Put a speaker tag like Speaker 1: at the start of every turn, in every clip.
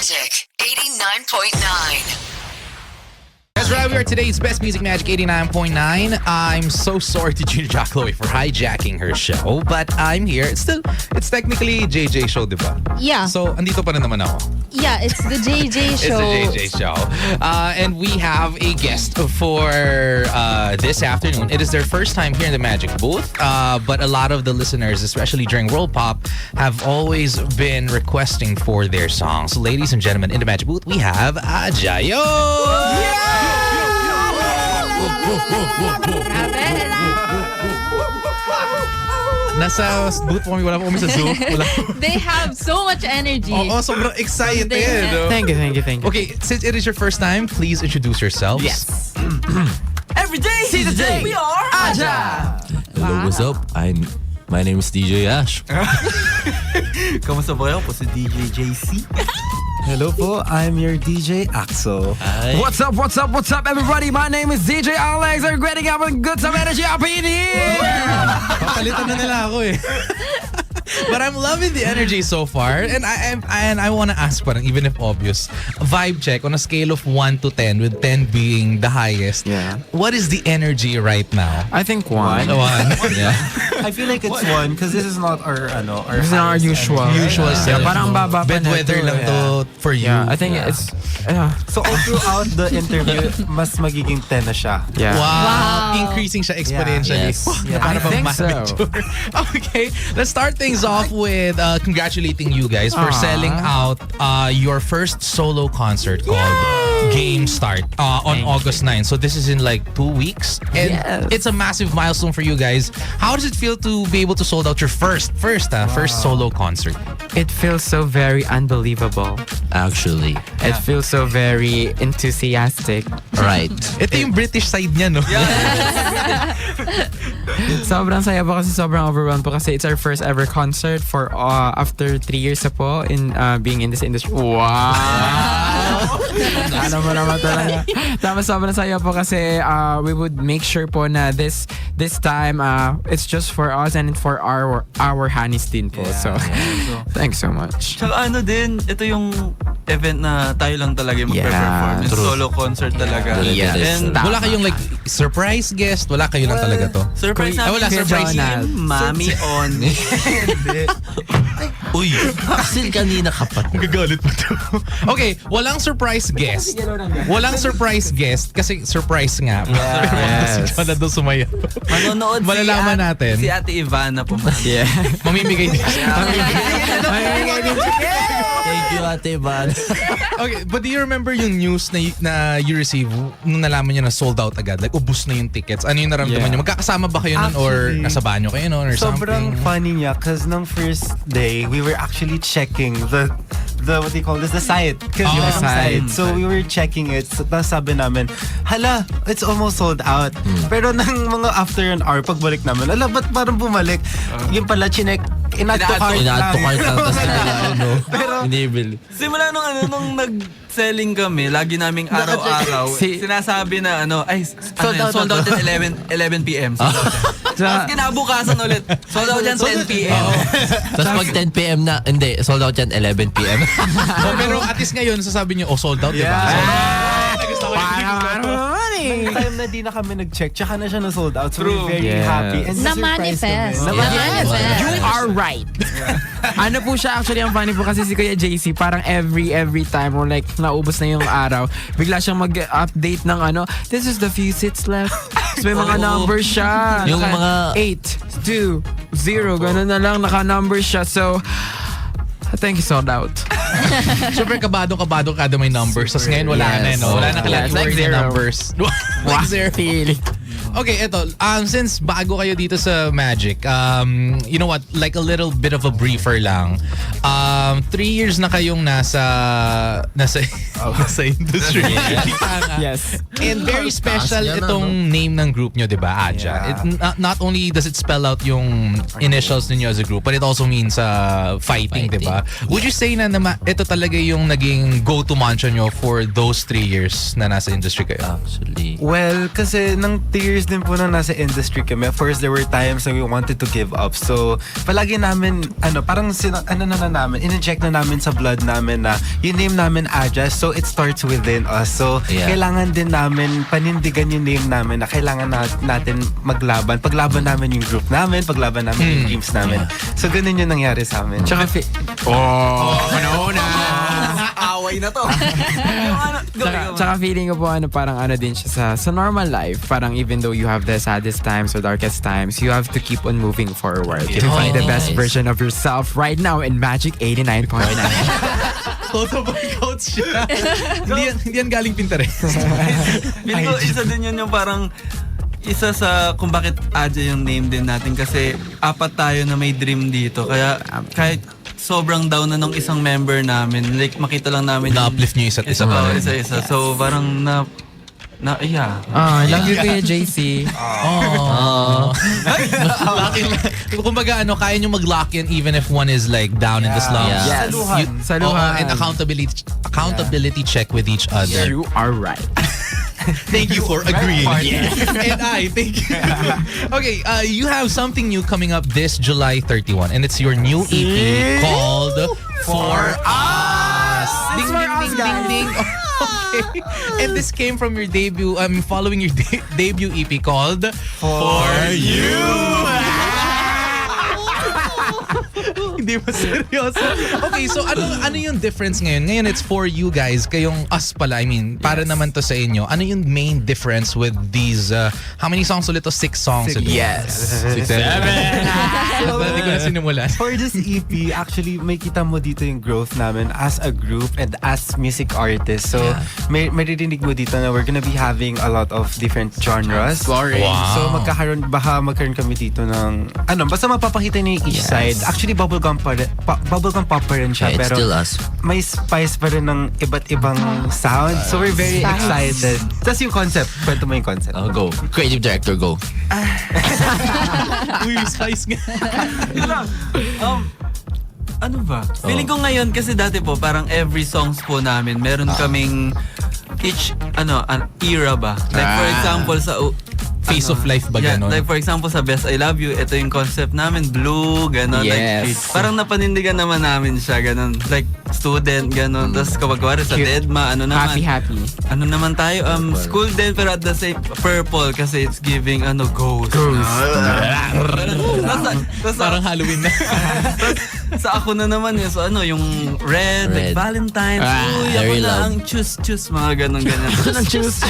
Speaker 1: Magic 89.9.
Speaker 2: That's right, we are today's Best Music Magic 89.9. I'm so sorry to Gina Chloe for hijacking her show, but I'm here. It's technically JJ show, diba?
Speaker 3: Yeah.
Speaker 2: So, andito pa rin naman ako.
Speaker 3: Yeah, it's the JJ show.
Speaker 2: It's the JJ show. And we have a guest for this afternoon. It is their first time here in the Magic booth, but a lot of the listeners, especially during World Pop, have always been requesting for their songs. So, ladies and gentlemen, in the Magic booth, we have Ajayo! Nasa booth po kami, wala po kami sa Zoom.
Speaker 3: They have so much energy.
Speaker 2: Oo, sobrang excited.
Speaker 4: Thank you.
Speaker 2: Okay, since it is your first time, please introduce yourselves.
Speaker 4: Yes.
Speaker 5: Every day,
Speaker 4: See the day.
Speaker 5: we are
Speaker 4: Aja!
Speaker 5: Hello, what's up? My name is DJ Ash. Kamusta ba kayo? Po si DJ JC.
Speaker 4: Hello po, I'm your DJ Axel.
Speaker 5: Hi.
Speaker 4: What's up, everybody? My name is DJ Alex. I'm ready to have a good time energy up in here.
Speaker 2: Papalitan na nila ako eh. But I'm loving the energy so far, and I want to ask, parang even if obvious, vibe check on a scale of 1 to 10, with 10 being the highest.
Speaker 4: Yeah.
Speaker 2: What is the energy right now?
Speaker 4: I think one.
Speaker 2: Yeah.
Speaker 6: I feel like it's one because this is not our
Speaker 4: This is not our usual.
Speaker 2: Usual
Speaker 4: Yeah,
Speaker 2: self.
Speaker 4: parang baba pa
Speaker 2: Bad
Speaker 4: na
Speaker 2: weather
Speaker 4: to,
Speaker 2: lang
Speaker 4: yeah.
Speaker 2: to for you.
Speaker 4: Yeah, I think it's
Speaker 6: So all throughout the interview, mas magiging 10 na siya.
Speaker 4: yeah.
Speaker 2: Wow. Increasing siya exponentially.
Speaker 5: Yes.
Speaker 6: Yeah.
Speaker 2: Para
Speaker 4: I
Speaker 2: bang
Speaker 4: think so.
Speaker 2: mature. Okay, let's start things off with congratulating you guys for selling out your first solo concert called Game Start on August 9. So this is in like 2 weeks. And
Speaker 4: Yes.
Speaker 2: it's a massive milestone for you guys. How does it feel to be able to sold out your first solo concert?
Speaker 7: It feels so very unbelievable.
Speaker 5: Actually,
Speaker 7: It feels so very enthusiastic.
Speaker 5: right.
Speaker 2: Ito yung British side niya, no?
Speaker 7: Sobrang saya po kasi sobrang overwhelmed po kasi it's our first ever concert for after 3 years na po in being in this industry. Wow! Ano mo naman talaga. Tapos sobrang saya po kasi we would make sure po na this time it's just for us and for our Hanis din po. So, thanks so much.
Speaker 5: Tsaka ano din, ito yung event na tayo lang talaga yung magpe-perform. Yung solo concert talaga.
Speaker 2: Yes.
Speaker 5: And
Speaker 2: Wala kayong like surprise guest? Wala kayo lang talaga to?
Speaker 5: surprise namin.
Speaker 2: wala, surprise
Speaker 7: Donald.
Speaker 5: Mami on. Uy, Axel kanina ka pa.
Speaker 2: Gagalit pa to. Okay, walang surprise guest. Walang surprise guest kasi surprise nga. Pero si Jonah doon sumayaw.
Speaker 5: Manonood
Speaker 2: Malalaman natin.
Speaker 5: Si Ate Ivana po.
Speaker 7: Yeah.
Speaker 2: Mamimigay din siya.
Speaker 5: Thank you, Ate Ivana.
Speaker 2: Okay, but do you remember yung news na you received nung nalaman niyo na sold out agad? Like, ubus na yung tickets. Ano yung naramdaman niyo? Magkakasama ba kayo nun or
Speaker 6: Actually,
Speaker 2: nasa banyo kayo nun or
Speaker 6: Sobrang
Speaker 2: something?
Speaker 6: funny niya because nung first day, we were actually checking the what do you call this? The site. Because
Speaker 2: Oh,
Speaker 6: yung
Speaker 7: site.
Speaker 6: So we were checking it. So tapos sabi namin, hala, it's almost sold out. Pero nang mga after an hour, pagbalik namin, hala, ba't parang bumalik? Yung pala, chinek, inadd to cart
Speaker 5: Inaad to cart lang. Tapos
Speaker 6: Pero,
Speaker 5: inibili. Simula nung nag-selling kami, lagi naming araw-araw, sinasabi na sold out at 11 p.m. Sold out yan. Tapos kinabukasan ulit, sold out yan 10 p.m.
Speaker 8: Tapos pag 10 p.m. na, hindi, sold out yan 11 p.m.
Speaker 2: Pero at least ngayon, sasabi niyo, sold out, diba?
Speaker 6: nung time na di na kami nag-check, tsaka na siya na-sold out. So we're very
Speaker 7: Yes.
Speaker 6: happy. And
Speaker 3: Na-manifest.
Speaker 6: Na-manifest.
Speaker 7: You are right. Ano po siya, actually ang funny po kasi si Kuya JC, parang every time or like naubos na yung araw, bigla siyang mag-update ng this is the few seats left. So may mga numbers siya.
Speaker 8: Yung mga
Speaker 7: 8, 2, 0, ganun na lang, naka-number siya. So, I think he sold out.
Speaker 2: Super kabado kada may numbers. Tapos ngayon wala na, no? Wala na
Speaker 7: Yeah, it's like
Speaker 2: word na
Speaker 7: zero.
Speaker 2: numbers. Like zero.
Speaker 7: Feeling.
Speaker 2: Okay, eto. Since bago kayo dito sa Magic, you know what? Like a little bit of a briefer lang. 3 years na kayong nasa industry.
Speaker 7: Yes.
Speaker 2: And very special
Speaker 8: Taas yan,
Speaker 2: itong name ng group nyo, di ba, Aja?
Speaker 6: Yeah.
Speaker 2: Not only does it spell out yung initials ninyo as a group, but it also means fighting, di ba? Would you say na ito talaga yung naging go-to mantra nyo for those 3 years na nasa industry kayo?
Speaker 8: Actually,
Speaker 6: Well, kasi nang 3 years years din po nung nasa industry kami, of course, there were times na we wanted to give up. So, palagi namin, parang in-inject na namin sa blood namin na yung name namin Aja, so it starts within us. So, kailangan din namin panindigan yung name namin na kailangan natin maglaban. Paglaban namin yung group namin, paglaban namin yung dreams namin. So, ganun yung nangyari sa amin.
Speaker 7: Tsaka
Speaker 5: Away na to.
Speaker 7: Tsaka feeling ko po parang din siya sa normal life. Parang even though you have the saddest times or darkest times, you have to keep on moving forward to find the best version of yourself right now in Magic 89.9.
Speaker 2: Toto boy coach siya. Hindi yan galing Pinterest.
Speaker 5: Feeling ko isa din yun yung parang isa sa kung bakit Aja yung name din natin kasi apat tayo na may dream dito. Kaya kahit sobrang down na nung isang member namin, like makita lang namin
Speaker 2: Na-uplift niyo isa't isa.
Speaker 5: Isa-isa. So parang yeah.
Speaker 7: Love you Kuya JC.
Speaker 2: Kumbaga kaya nyo mag-lock in even if one is like down in the slums.
Speaker 8: Yeah.
Speaker 7: Saluhan.
Speaker 2: And accountability check with each other.
Speaker 7: You are right.
Speaker 2: Thank you for agreeing. And I thank you. Okay, you have something new coming up this July 31, and it's your new EP called For Us. Ding ding ding ding ding. Okay. And this came from your debut. Following your debut EP called For You. Hindi ba seryoso? Okay, so ano yung difference ngayon? Ngayon it's for you guys, kayong us pala. I mean, para naman to sa inyo. Ano yung main difference with these, how many songs ulit to? 6 songs ulit?
Speaker 7: Yes.
Speaker 2: 6, 7. Hindi ko na sinimulan.
Speaker 6: For this EP, actually, may kita mo dito yung growth namin as a group and as music artists. So, may maririnig mo dito na we're gonna be having a lot of different genres.
Speaker 7: Exploring.
Speaker 2: Wow.
Speaker 6: So, magkaroon kami dito ng, basta mapapakita niyo yung each side. Actually, bubblegum pop pa rin siya.
Speaker 8: Yeah, it's
Speaker 6: pero
Speaker 8: still us.
Speaker 6: may spice pa rin ng iba't ibang sound. So, we're very excited. Tapos yung concept. Kwento mo yung concept.
Speaker 8: Go. Creative director, go.
Speaker 2: Uy, spice nga.
Speaker 5: Ano ba? Feeling ko ngayon kasi dati po parang every songs po namin meron kaming each an era ba? Like for example sa
Speaker 2: Face of life ba ganon?
Speaker 5: Like for example sa Best I Love You, ito yung concept namin, blue, ganon.
Speaker 7: Yes.
Speaker 5: Like, parang napanindigan naman namin siya, ganon. Like student, ganon. Tapos kapag wari sa Deadma,
Speaker 7: Happy.
Speaker 5: Ano naman tayo, school din pero at the same, purple kasi it's giving ghost.
Speaker 2: Parang Halloween na.
Speaker 5: Sa ako na naman yun. So yung red. Like Valentine's. Uy, ako
Speaker 8: very
Speaker 5: na
Speaker 8: loud.
Speaker 5: ang choose, mga ganun.
Speaker 7: Choose.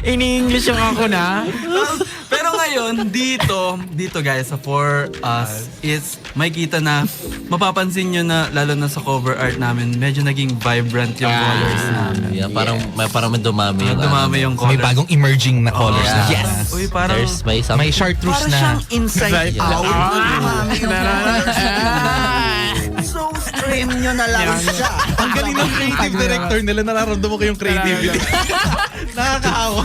Speaker 7: In-English yung ako na.
Speaker 5: Pero ngayon, dito guys, sa For Us, is may kita na, mapapansin nyo na, lalo na sa cover art namin, medyo naging vibrant yung colors namin.
Speaker 8: Yeah, parang may dumami yung
Speaker 5: Dumami yung
Speaker 2: May
Speaker 5: colors.
Speaker 2: bagong emerging na colors na.
Speaker 8: Yes.
Speaker 5: Uy, parang,
Speaker 8: There's may something.
Speaker 2: May chartreuse
Speaker 5: parang
Speaker 2: na.
Speaker 5: siyang inside out.
Speaker 9: So stream nyo na lang siya.
Speaker 2: Ang galing ng creative director nila, nararamdaman ko yung creativity. Nakakaawa.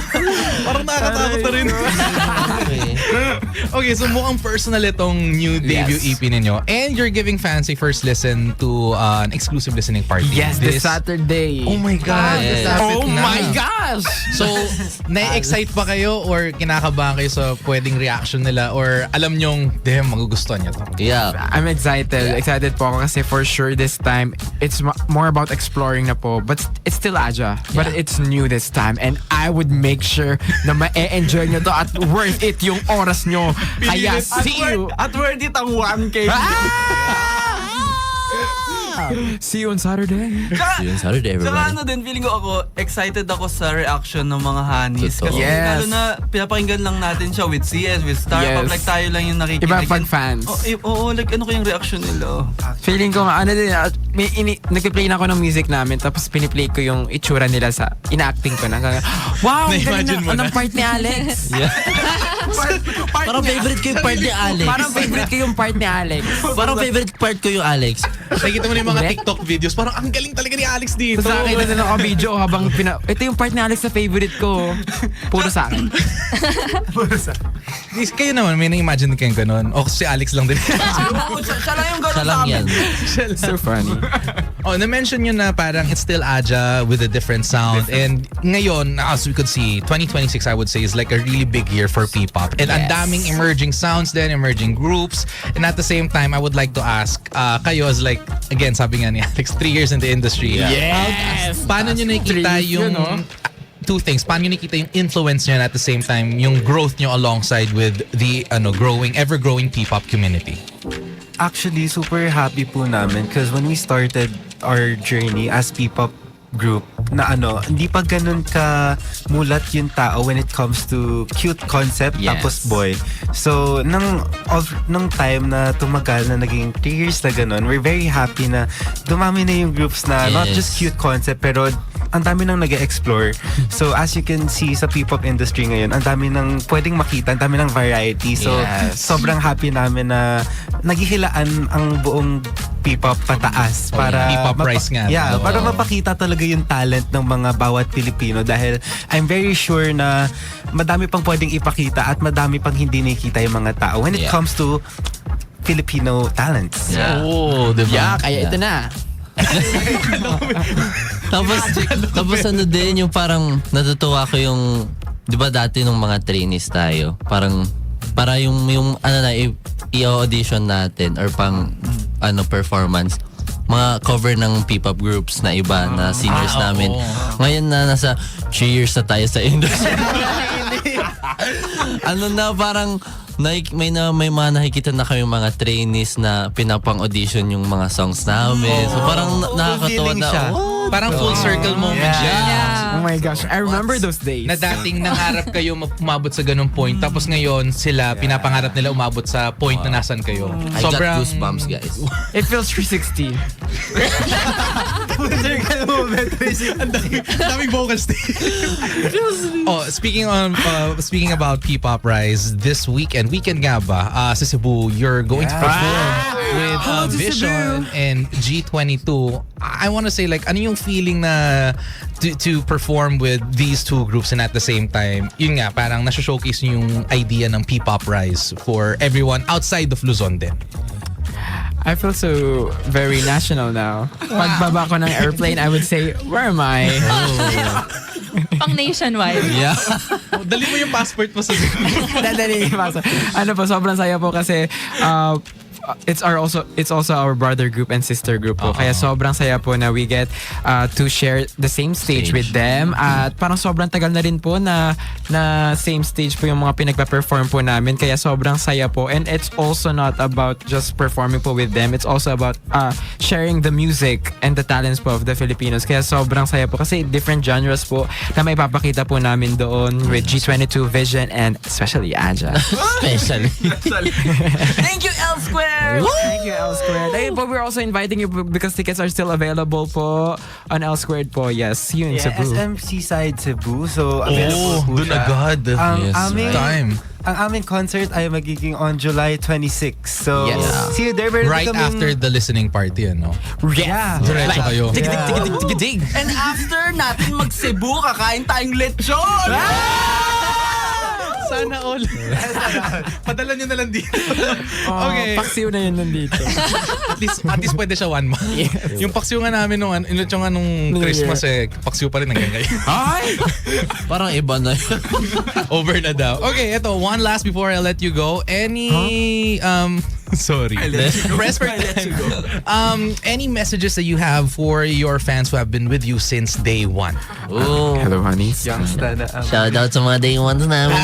Speaker 2: Parang nakakatakot na rin. Okay, so mukhang personal itong new debut EP ninyo. And you're giving fans a first listen to an exclusive listening party.
Speaker 7: Yes, this Saturday.
Speaker 2: Oh my God.
Speaker 8: Yes.
Speaker 2: Lapit na.
Speaker 7: gosh!
Speaker 2: So, na-excite pa kayo or kinakabahan kayo sa pwedeng reaction nila or alam nyong, damn, magugustuhan niya to?
Speaker 8: Yeah.
Speaker 7: I'm excited. Excited po ako kasi for sure this time, it's more about exploring na po. But it's still Aja. But it's new this time. And I would make sure na ma-enjoy nyo to at worth it yung oras nyo. Kaya see you.
Speaker 5: At worth it ang 1K.
Speaker 7: See you on Saturday.
Speaker 8: See you on Saturday,
Speaker 5: Saka
Speaker 8: everybody.
Speaker 5: din, feeling ko excited ako sa reaction ng mga honeys.
Speaker 8: Totoo.
Speaker 5: Kasi
Speaker 7: Yes.
Speaker 5: lalo na, pinapakinggan lang natin siya with CS, with Star Pop.
Speaker 7: Yes.
Speaker 5: Like tayo lang yung nakikinig.
Speaker 7: Iba pag fans.
Speaker 5: Oo, like ano kayong reaction nila?
Speaker 7: Feeling ko nga, nagpe-play na ako ng music namin tapos piniplay ko yung itsura nila sa ina-acting ko na. Wow, ang
Speaker 2: Na-imagine
Speaker 7: galing
Speaker 2: mo
Speaker 7: na.
Speaker 2: na.
Speaker 7: Anong part ni Alex?
Speaker 8: Parang favorite ko yung part ni Alex.
Speaker 7: Parang favorite ko yung part ni Alex.
Speaker 8: Parang favorite part ko yung Alex.
Speaker 2: Nakikita mo na yung mga
Speaker 7: Correct.
Speaker 2: TikTok videos. Parang ang galing talaga ni Alex dito.
Speaker 7: Sa akin na naka-video habang ito yung part ni Alex na favorite ko. Puro sa akin.
Speaker 2: Kayo naman, may na-imagine din kayong ganun. O si Alex lang din.
Speaker 5: Oo, siya lang yung gano'n
Speaker 8: Siya
Speaker 5: sa
Speaker 8: lang
Speaker 5: amin.
Speaker 8: yan.
Speaker 7: So funny.
Speaker 2: Na-mention nyo na parang it's still Aja with a different sound. And ngayon, as we could see, 2026 I would say is like a really big year for P-pop. And ang daming emerging sounds then, emerging groups. And at the same time, I would like to ask, kayo as like, again, sabi nga ni Alex, 3 years in the industry.
Speaker 7: Yes!
Speaker 2: Paano nyo nakikita
Speaker 7: Trees
Speaker 2: yung...
Speaker 7: yun, no?
Speaker 2: Two things. Paano nyo nakikita yung influence nyo and at the same time, yung growth nyo alongside with the ever-growing P-pop community?
Speaker 6: Actually, super happy po namin because when we started our journey as P-pop group, na hindi pa ganun ka mulat yung tao when it comes to cute concept tapos boy. So, nung time na tumagal na naging 3 years na ganun, we're very happy na dumami na yung groups na not just cute concept pero ang dami nang nag-explore. So, as you can see sa P-pop industry ngayon, ang dami nang pwedeng makita, ang dami ng variety. So, sobrang happy namin na naghihilaan ang buong P-pop pataas para
Speaker 2: P-pop rise nga.
Speaker 6: Yeah, para mapakita talaga yung talent ng mga bawat Pilipino dahil I'm very sure na madami pang pwedeng ipakita at madami pang hindi nakikita yung mga tao when it comes to Filipino talents.
Speaker 8: Oo, diba?
Speaker 7: Yeah, kaya ito na.
Speaker 8: tapos ano din yung parang natutuwa ko yung, di ba dati nung mga trainees tayo, parang para yung ano na i-audition natin or pang performance, mga cover ng P-pop groups na iba na seniors namin. Ngayon na nasa 3 years na tayo sa industry. Ano na parang may mga nakikita na kami mga trainees na pinapang-audition yung mga songs namin. So parang nakakatawa na,
Speaker 2: Parang full circle moment siya.
Speaker 7: Oh my gosh, I remember those days.
Speaker 2: Na dating nangarap kayo umabot sa ganung point, tapos ngayon sila pinapangarap nila umabot sa point na nasan kayo.
Speaker 8: I got goosebumps, guys.
Speaker 7: It feels 360.
Speaker 2: Ang daming vocals. Speaking about P-pop Rise, this weekend nga ba, sa Cebu, you're going to perform with Vision and G22. I want to say, like, ano yung feeling na to perform with these two groups and at the same time, yun nga, parang nasa-showcase yung idea ng P-pop Rise for everyone outside of Luzon din.
Speaker 7: I feel so very national now. Pagbaba ko ng airplane, I would say, where am I?
Speaker 3: Pang nationwide.
Speaker 8: Yeah.
Speaker 2: Dali mo yung passport mo sa
Speaker 7: Dadali. Ano po, sobrang saya po kasi it's also our brother group and sister group po. Kaya sobrang saya po na we get to share the same stage with them. At parang sobrang tagal na rin po na same stage po yung mga pinagpa-perform po namin. Kaya sobrang saya po. And it's also not about just performing po with them. It's also about sharing the music and the talents po of the Filipinos. Kaya sobrang saya po kasi different genres po na may papakita po namin doon with G22, Vision, and especially Aja.
Speaker 8: Especially.
Speaker 5: Thank you, L Square!
Speaker 7: Thank you, L Squared. Ayun po, we're also inviting you because tickets are still available po on L Squared po. Yes, see you in Cebu.
Speaker 6: SMC side Cebu. So, available po
Speaker 2: dun
Speaker 6: siya.
Speaker 2: agad.
Speaker 6: Ang aming concert ay magiging on July 26. So, see you there.
Speaker 2: Right after the listening party, ano?
Speaker 7: Yeah.
Speaker 2: Diretso kayo.
Speaker 7: Dig.
Speaker 5: And after natin mag-Cebu, kakain tayong lechon!
Speaker 2: Sana all. Padala nyo na lang dito. Okay.
Speaker 7: Paksiw na yun nandito.
Speaker 2: At least pwede siya 1 month. Yes. Yung paksiw nga namin nung Christmas paksiw pa rin hanggang ngayon.
Speaker 7: Ay!
Speaker 8: Parang iba na.
Speaker 2: Over na daw. Okay, ito, one last before I let you go. Sorry. Rest for time. Any messages that you have for your fans who have been with you since day one?
Speaker 8: Oh.
Speaker 7: Hello, honeys.
Speaker 6: Youngster na.
Speaker 8: Shout out sa mga day ones namin.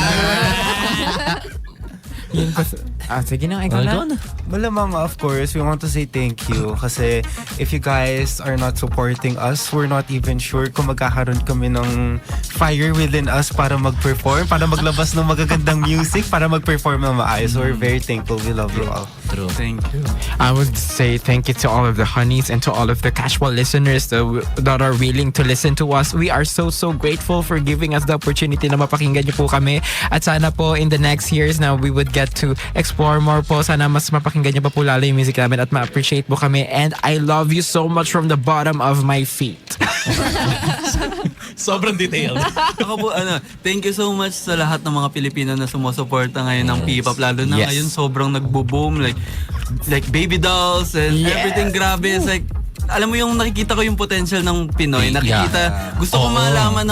Speaker 7: Sige na, ikaw na.
Speaker 6: Malamang, of course, we want to say thank you kasi if you guys are not supporting us, we're not even sure kung magkakaroon kami ng fire within us para mag-perform, para maglabas ng magagandang music, para mag-perform ng maayos. So we're very thankful. We love you all.
Speaker 8: True.
Speaker 5: Thank you.
Speaker 7: I would say thank you to all of the honeys and to all of the casual listeners that are willing to listen to us. We are so grateful for giving us the opportunity na mapakinggan niyo po kami. At sana po in the next years na we would get to explore more po. Sana mas mapakinggan niyo pa po lalo yung music namin at ma-appreciate po kami. And I love you so much from the bottom of my feet.
Speaker 2: Sobrang detailed.
Speaker 5: Ako po, thank you so much sa lahat ng mga Pilipino na sumusuporta ngayon ng P-pop. Lalo na ngayon, sobrang nagbo-boom. Like Baby Dolls and everything. Grabe. It's like, alam mo yung nakikita ko yung potential ng Pinoy. Gusto ko malaman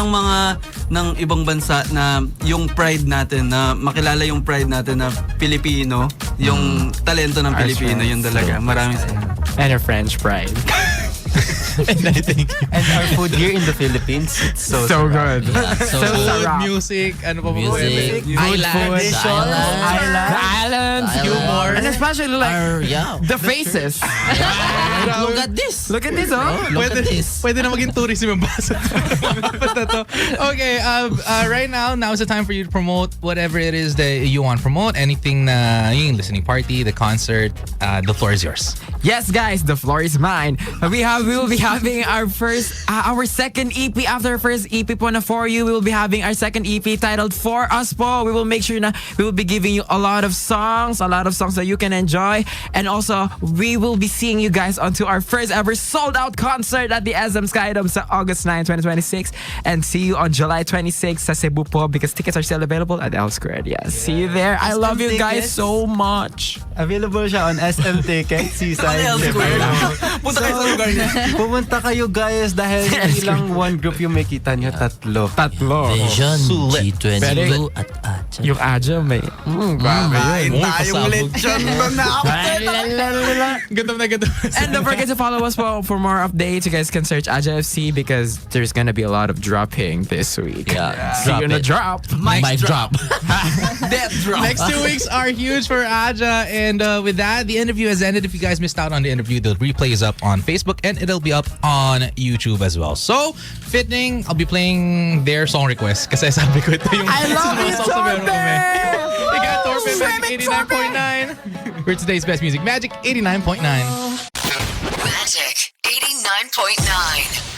Speaker 5: ng ibang bansa na yung pride natin, na makilala yung pride natin na Pilipino, yung talento ng Pilipino, yun talaga. Maraming salamat.
Speaker 7: And a French pride.
Speaker 6: And our food here in the Philippines, it's so
Speaker 7: good.
Speaker 8: Yeah, so
Speaker 2: Food,
Speaker 7: sarap.
Speaker 2: music, ano pa ba?
Speaker 8: Music,
Speaker 2: Islands.
Speaker 7: The islands, humor, and especially like the faces.
Speaker 8: Look at this.
Speaker 7: Look at this, oh.
Speaker 8: Look at this.
Speaker 2: Pwede na maging tourism yung basa. Okay, right now is the time for you to promote whatever it is that you want to promote. Anything na yung listening party, the concert, the floor is yours.
Speaker 7: Yes, guys, the floor is mine. We will be having our second EP after our first EP po na For You. We will be having our second EP titled For Us po. We will make sure na we will be giving you a lot of songs that you can enjoy. And also, we will be seeing you guys onto our first ever sold out concert at the SM Skydome sa August 9, 2026. And see you on July 26 sa Cebu po because tickets are still available at L Squared. Yes, see you there. I love you guys so much.
Speaker 6: available siya on SM Tickets, Seaside.
Speaker 5: Punta kayo sa lugar niya.
Speaker 6: Pumunta kayo guys dahil hindi lang one group yung may kita nyo, tatlo.
Speaker 8: Vision,
Speaker 2: Sulit.
Speaker 8: G22 at Aja.
Speaker 7: Yung Aja may... grabe
Speaker 5: Kain
Speaker 7: yun.
Speaker 5: tayong lechon na
Speaker 2: Gutom na gutom.
Speaker 7: And don't forget to follow us for more updates. You guys can search Aja FC because there's gonna be a lot of dropping this week.
Speaker 8: Yeah.
Speaker 7: See you in the drop.
Speaker 8: Mic drop.
Speaker 5: Death drop.
Speaker 2: Next 2 weeks are huge for Aja, and with that, the interview has ended. If you guys missed out on the interview, the replay is up on Facebook and it'll be up on YouTube as well. So, fitting, I'll be playing their song request kasi sabi ko ito yung
Speaker 7: I love you,
Speaker 2: Torpe! We got Torpe Magic
Speaker 7: Torpe!
Speaker 2: 89.9. For today's best music, Magic 89.9.
Speaker 1: Magic 89.9.